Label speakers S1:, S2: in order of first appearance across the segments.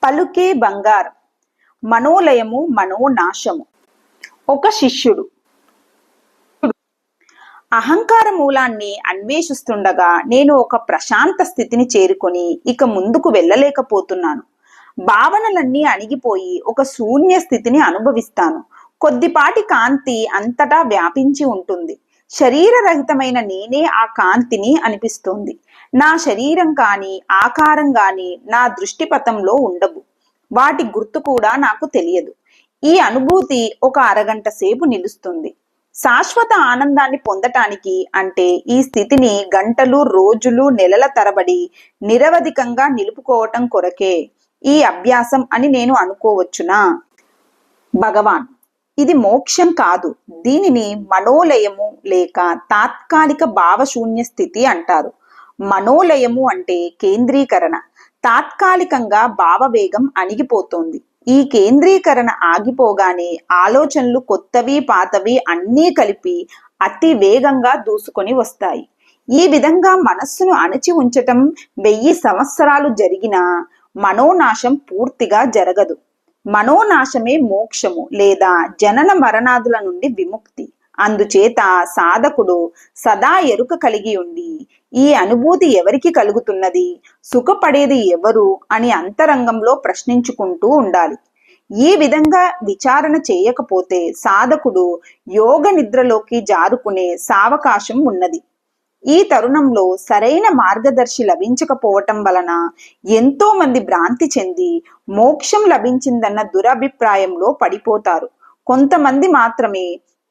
S1: పలుకే బంగారం, మనోలయము మనోనాశము. ఒక శిష్యుడు అహంకార మూలాన్ని అన్వేషిస్తుండగా నేను ఒక ప్రశాంత స్థితిని చేరుకొని ఇక ముందుకు వెళ్ళలేకపోతున్నాను. భావనలన్నీ అణిగిపోయి ఒక శూన్య స్థితిని అనుభవిస్తాను. కొద్దిపాటి కాంతి అంతటా వ్యాపించి ఉంటుంది. శరీరరహితమైన నేనే ఆ కాంతిని అనిపిస్తోంది. నా శరీరం కాని ఆకారం గాని నా దృష్టిపథంలో ఉండవు. వాటి గుర్తు కూడా నాకు తెలియదు. ఈ అనుభూతి ఒక అరగంట సేపు నిలుస్తుంది. శాశ్వత ఆనందాన్ని పొందటానికి అంటే ఈ స్థితిని గంటలు, రోజులు, నెలల తరబడి నిరవధికంగా నిలుపుకోవటం కొరకే ఈ అభ్యాసం అని నేను అనుకోవచ్చునా? భగవాన్, ఇది మోక్షం కాదు. దీనిని మనోలయము లేక తాత్కాలిక భావశూన్య స్థితి అంటారు. మనోలయము అంటే కేంద్రీకరణ. తాత్కాలికంగా భావవేగం అణిగిపోతోంది. ఈ కేంద్రీకరణ ఆగిపోగానే ఆలోచనలు కొత్తవి పాతవి అన్నీ కలిపి అతి వేగంగా దూసుకొని వస్తాయి. ఈ విధంగా మనస్సును అణచి ఉంచటం 1000 సంవత్సరాలు జరిగినా మనోనాశం పూర్తిగా జరగదు. మనోనాశమే మోక్షము లేదా జనన మరణాదుల నుండి విముక్తి. అందుచేత సాధకుడు సదా ఎరుక కలిగి ఉండి ఈ అనుభూతి ఎవరికి కలుగుతున్నది, సుఖపడేది ఎవరు అని అంతరంగంలో ప్రశ్నించుకుంటూ ఉండాలి. ఈ విధంగా విచారణ చేయకపోతే సాధకుడు యోగ నిద్రలోకి జారుకునే సావకాశం ఉన్నది. ఈ తరుణంలో సరైన మార్గదర్శి లభించకపోవటం వలన ఎంతో మంది భ్రాంతి చెంది మోక్షం లభించిందన్న దురభిప్రాయంలో పడిపోతారు. కొంతమంది మాత్రమే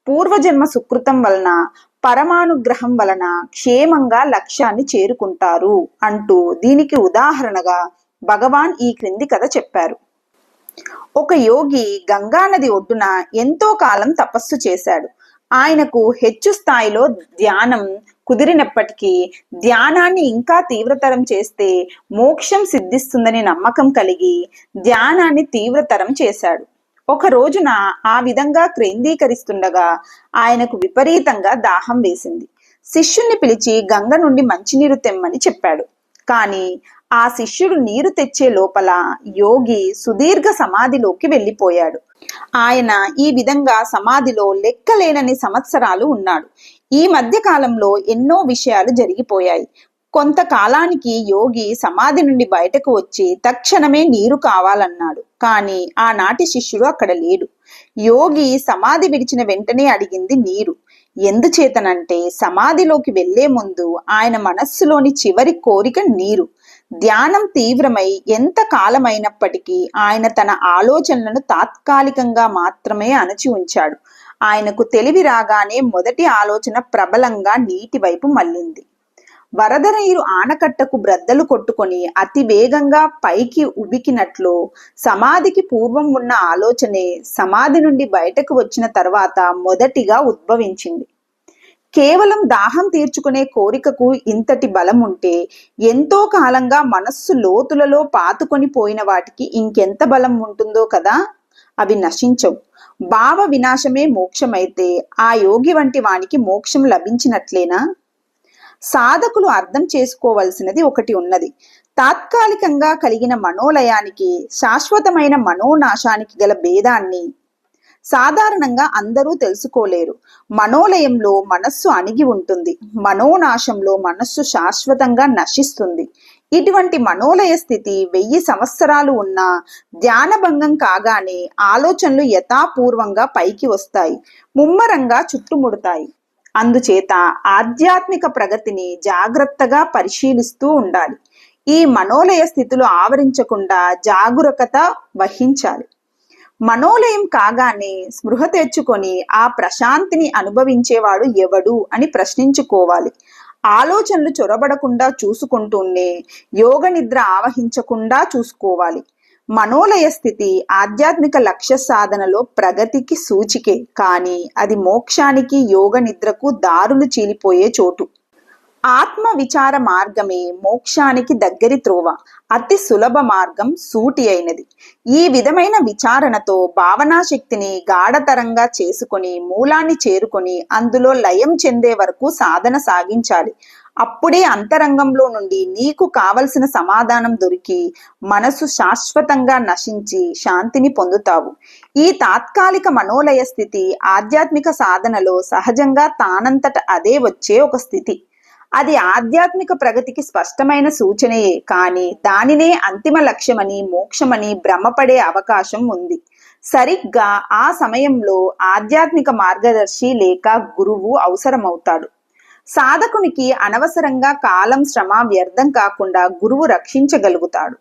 S1: పూర్వజన్మ సుకృతం వలన, పరమానుగ్రహం వలన క్షేమంగా లక్ష్యాన్ని చేరుకుంటారు అంటూ దీనికి ఉదాహరణగా భగవాన్ ఈ క్రింది కథ చెప్పారు. ఒక యోగి గంగానది ఒడ్డున ఎంతో కాలం తపస్సు చేశాడు. ఆయనకు హెచ్చు స్థాయిలో ధ్యానం కుదిరినప్పటికీ ధ్యానాన్ని ఇంకా తీవ్రతరం చేస్తే మోక్షం సిద్ధిస్తుందని నమ్మకం కలిగి ధ్యానాన్ని తీవ్రతరం చేశాడు. ఒక రోజున ఆ విధంగా కేంద్రీకరిస్తుండగా ఆయనకు విపరీతంగా దాహం వేసింది. శిష్యుణ్ణి పిలిచి గంగ నుండి మంచినీరు తెమ్మని చెప్పాడు. కానీ ఆ శిష్యుడు నీరు తెచ్చే లోపల యోగి సుదీర్ఘ సమాధిలోకి వెళ్ళిపోయాడు. ఆయన ఈ విధంగా సమాధిలో లెక్కలేనన్ని సంవత్సరాలు ఉన్నాడు. ఈ మధ్య కాలంలో ఎన్నో విషయాలు జరిగిపోయాయి. కొంతకాలానికి యోగి సమాధి నుండి బయటకు వచ్చి తక్షణమే నీరు కావాలన్నాడు. కానీ ఆనాటి శిష్యుడు అక్కడ లేడు. యోగి సమాధి విడిచిన వెంటనే అడిగింది నీరు. ఎందుచేతనంటే సమాధిలోకి వెళ్లే ముందు ఆయన మనస్సులోని చివరి కోరిక నీరు. ధ్యానం తీవ్రమై ఎంత కాలమైనప్పటికీ ఆయన తన ఆలోచనలను తాత్కాలికంగా మాత్రమే అణచి ఉంచాడు. ఆయనకు తెలివి రాగానే మొదటి ఆలోచన ప్రబలంగా నీటి వైపు మళ్ళింది. వరద నీరు ఆనకట్టకు బ్రద్దలు కొట్టుకొని అతి వేగంగా పైకి ఉబికినట్లు సమాధికి పూర్వం ఉన్న ఆలోచనే సమాధి నుండి బయటకు వచ్చిన తర్వాత మొదటిగా ఉద్భవించింది. కేవలం దాహం తీర్చుకునే కోరికకు ఇంతటి బలం ఉంటే ఎంతో కాలంగా మనస్సు లోతులలో పాతుకొని పోయిన వాటికి ఇంకెంత బలం ఉంటుందో కదా. అవి నశించవు. భావ వినాశమే మోక్షమైతే ఆ యోగి వంటి వానికి మోక్షం లభించినట్లేనా? సాధకులు అర్థం చేసుకోవలసినది ఒకటి ఉన్నది. తాత్కాలికంగా కలిగిన మనోలయానికి శాశ్వతమైన మనోనాశానికి గల భేదాన్ని సాధారణంగా అందరూ తెలుసుకోలేరు. మనోలయంలో మనస్సు అణిగి ఉంటుంది. మనోనాశంలో మనస్సు శాశ్వతంగా నశిస్తుంది. ఇటువంటి మనోలయ స్థితి 1000 సంవత్సరాలు ఉన్నా ధ్యానభంగం కాగానే ఆలోచనలు యథాపూర్వంగా పైకి వస్తాయి, ముమ్మరంగా చుట్టుముడతాయి. అందుచేత ఆధ్యాత్మిక ప్రగతిని జాగ్రత్తగా పరిశీలిస్తూ ఉండాలి. ఈ మనోలయ స్థితులు ఆవరించకుండా జాగరూకత వహించాలి. మనోలయం కాగానే స్పృహ తెచ్చుకొని ఆ ప్రశాంతిని అనుభవించేవాడు ఎవడు అని ప్రశ్నించుకోవాలి. ఆలోచనలు చొరబడకుండా చూసుకుంటూనే యోగ నిద్ర ఆవహించకుండా చూసుకోవాలి. మనోలయ స్థితి ఆధ్యాత్మిక లక్ష్య సాధనలో ప్రగతికి సూచికే, కానీ అది మోక్షానికి యోగ నిద్రకు దారులు చీలిపోయే చోటు. ఆత్మ విచార మార్గమే మోక్షానికి దగ్గరి త్రోవ. అతి సులభ మార్గం, సూటి అయినది. ఈ విధమైన విచారణతో భావనా శక్తిని గాఢతరంగా చేసుకొని మూలాన్ని చేరుకొని అందులో లయం చెందే వరకు సాధన సాగించాలి. అప్పుడే అంతరంగంలో నుండి నీకు కావలసిన సమాధానం దొరికి మనసు శాశ్వతంగా నశించి శాంతిని పొందుతావు. ఈ తాత్కాలిక మనోలయ స్థితి ఆధ్యాత్మిక సాధనలో సహజంగా తానంతట అదే వచ్చే ఒక స్థితి. అది ఆధ్యాత్మిక ప్రగతికి స్పష్టమైన సూచనయే, కానీ దానినే అంతిమ లక్ష్యమని మోక్షమని భ్రమపడే అవకాశం ఉంది. సరిగ్గా ఆ సమయంలో ఆధ్యాత్మిక మార్గదర్శి లేక గురువు అవసరమవుతాడు. సాధకునికి అనవసరంగా కాలం శ్రమ వ్యర్థం కాకుండా గురువు రక్షించగలుగుతాడు.